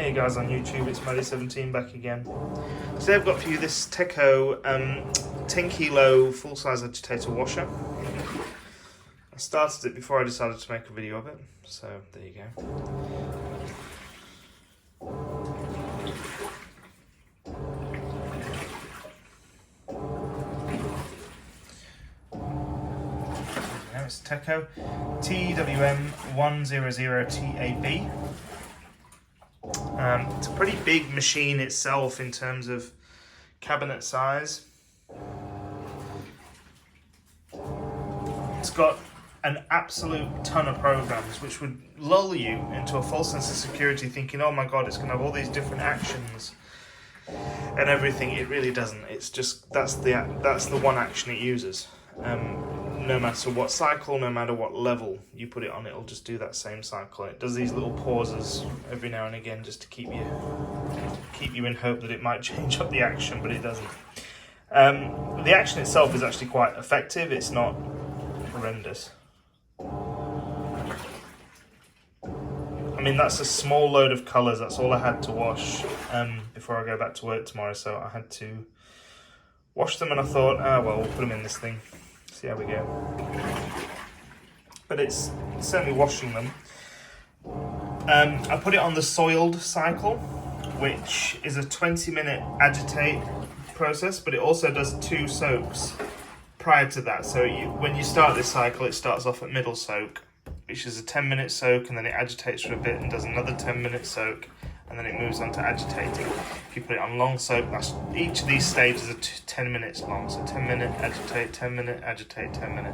Hey guys on YouTube, it's Maddie17 back again. Today I've got for you this Teco 10 kilo full size agitator washer. I started it before I decided to make a video of it, so there you go. It's Teco TWM100TAB. It's a pretty big machine itself in terms of cabinet size. It's got an absolute ton of programs which would lull you into a false sense of security, thinking, oh my god, it's going to have all these different actions and everything. It really doesn't. It's just that's the one action it uses. No matter what cycle, no matter what level you put it on, it'll just do that same cycle. It does these little pauses every now and again just to keep you in hope that it might change up the action, but it doesn't. The action itself is actually quite effective. It's not horrendous. I mean, that's a small load of colours. That's all I had to wash before I go back to work tomorrow, so I had to wash them, and I thought, well, we'll put them in this thing. See how we go. But it's certainly washing them. I put it on the soiled cycle, which is a 20-minute agitate process, but it also does 2 soaks prior to that. So when you start this cycle, it starts off at middle soak, which is a 10-minute soak, and then it agitates for a bit and does another 10-minute soak, and then it moves on to agitating. If you put it on long soak, each of these stages are 10 minutes long. So 10-minute agitate, 10-minute agitate, 10-minute.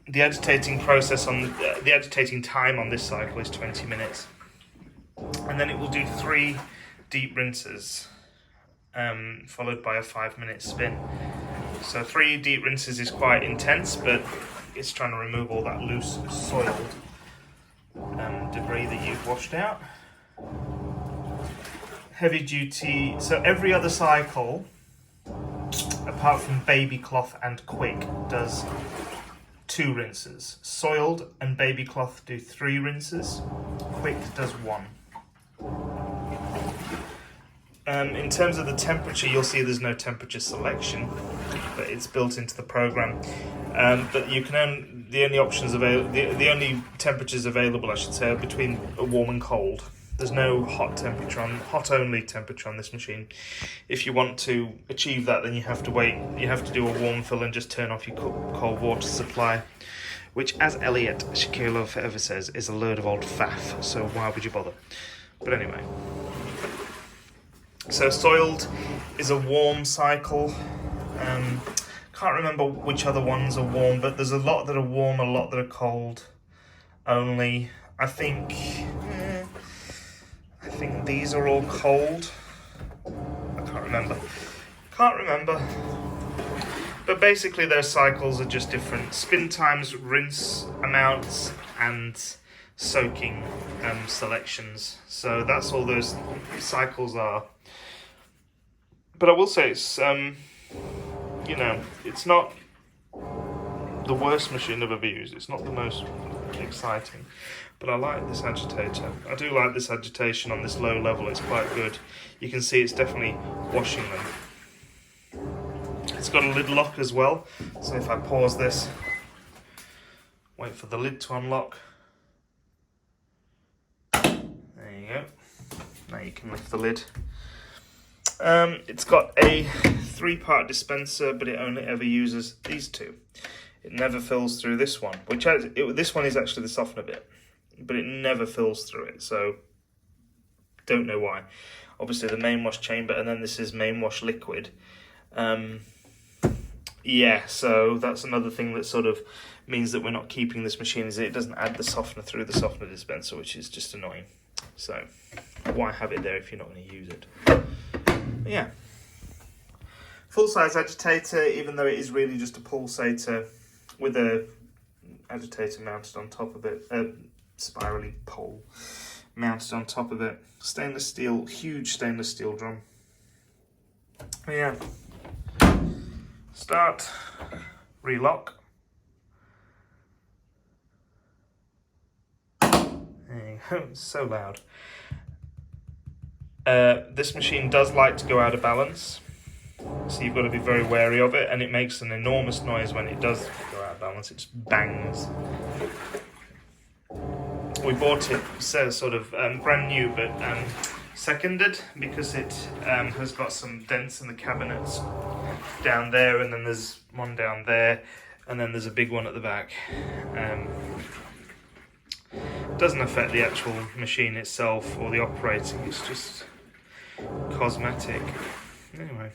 The agitating process the agitating time on this cycle is 20 minutes, and then it will do 3 deep rinses, followed by a 5-minute spin. So 3 deep rinses is quite intense, but it's trying to remove all that loose soiled debris that you've washed out. Heavy duty, so every other cycle apart from baby cloth and quick does 2 rinses. Soiled and baby cloth do 3 rinses. Quick does 1. In terms of the temperature, you'll see there's no temperature selection, but it's built into the program. But you can the only options available, the only temperatures available, I should say, are between warm and cold. There's no hot only temperature on this machine. If you want to achieve that, then you have to wait. You have to do a warm fill and just turn off your cold water supply, which, as Elliot Shakilo forever says, is a load of old faff. So why would you bother? But anyway. So soiled is a warm cycle. Can't remember which other ones are warm, but there's a lot that are warm, a lot that are cold only. I think these are all cold. I can't remember. But basically their cycles are just different. Spin times, rinse amounts, and soaking selections. So that's all those cycles are. But I will say it's, it's not the worst machine I've ever used. It's not the most exciting. But I like this agitator. I do like this agitation on this low level. It's quite good. You can see it's definitely washing them. It's got a lid lock as well. So if I pause this, wait for the lid to unlock. There you go. Now you can lift the lid. It's got a 3-part dispenser, but it only ever uses these 2. It never fills through this one, this one is actually the softener bit, but it never fills through it, so don't know why. Obviously the main wash chamber, and then this is main wash liquid. Yeah, so that's another thing that sort of means that we're not keeping this machine, is it doesn't add the softener through the softener dispenser, which is just annoying. So why have it there if you're not going to use it? But yeah, full-size agitator, even though it is really just a pulsator with a agitator mounted on top of it, a spirally pole mounted on top of it. Stainless steel, huge stainless steel drum. But yeah, start, relock. There you go, it's so loud. This machine does like to go out of balance, so you've got to be very wary of it, and it makes an enormous noise when it does go out of balance. It just bangs. We bought it sort of brand new, but seconded, because it has got some dents in the cabinets down there, and then there's one down there, and then there's a big one at the back. Doesn't affect the actual machine itself or the operating, it's just cosmetic. Anyway.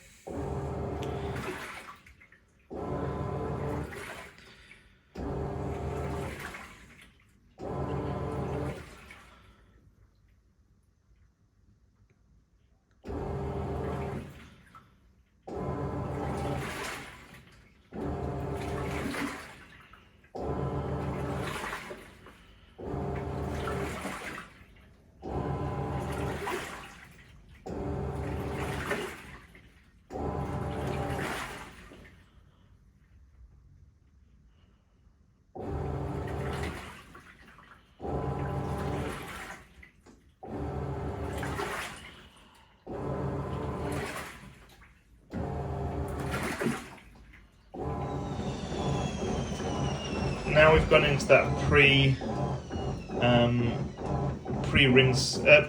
Now we've gone into that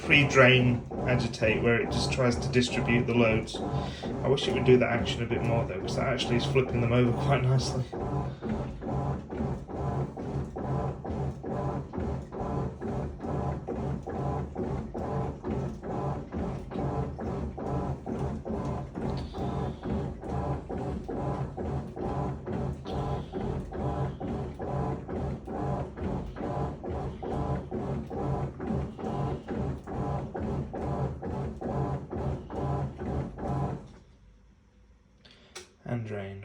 pre-drain agitate, where it just tries to distribute the loads. I wish it would do that action a bit more though, because that actually is flipping them over quite nicely. And drain.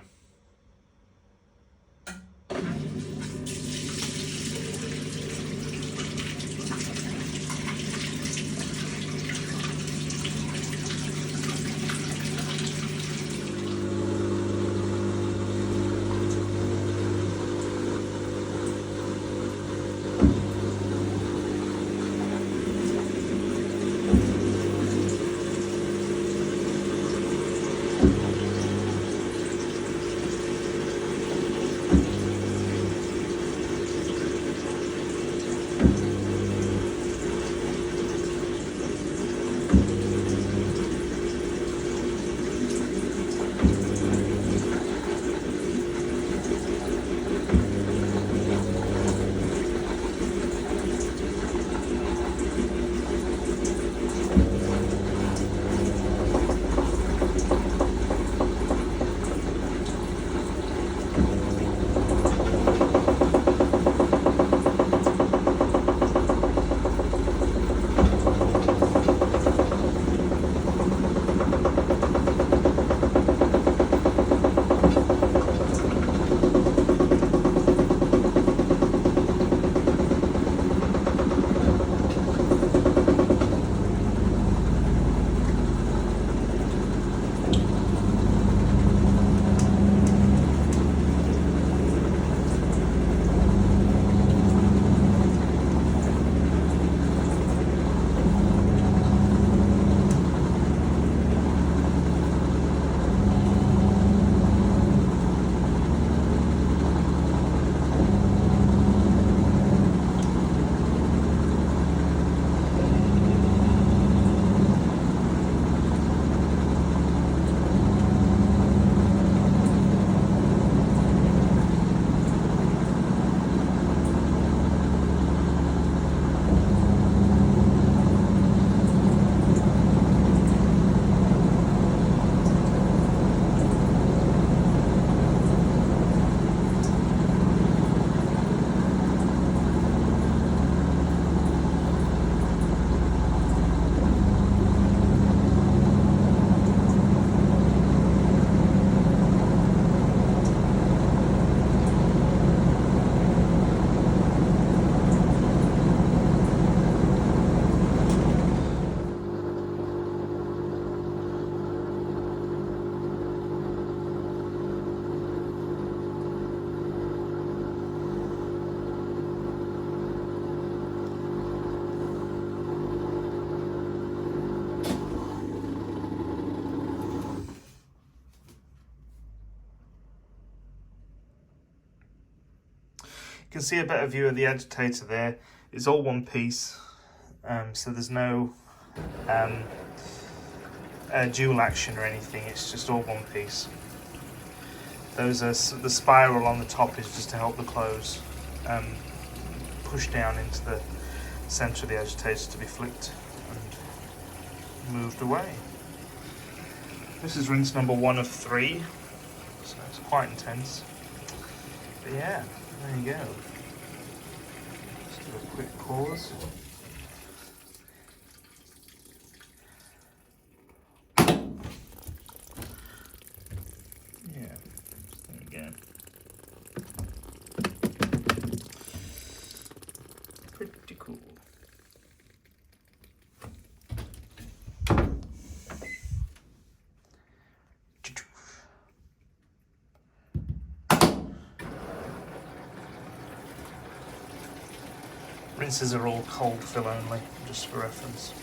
can see a better view of the agitator there. It's all one piece, so there's no dual action or anything. It's just all one piece. Those are the spiral on the top is just to help the clothes push down into the centre of the agitator to be flicked and moved away. This is rinse number 1 of 3, so it's quite intense. But yeah, there you go. Let's do a quick pause. Yeah, there you go. Pretty cool. Rinses are all cold fill only, just for reference.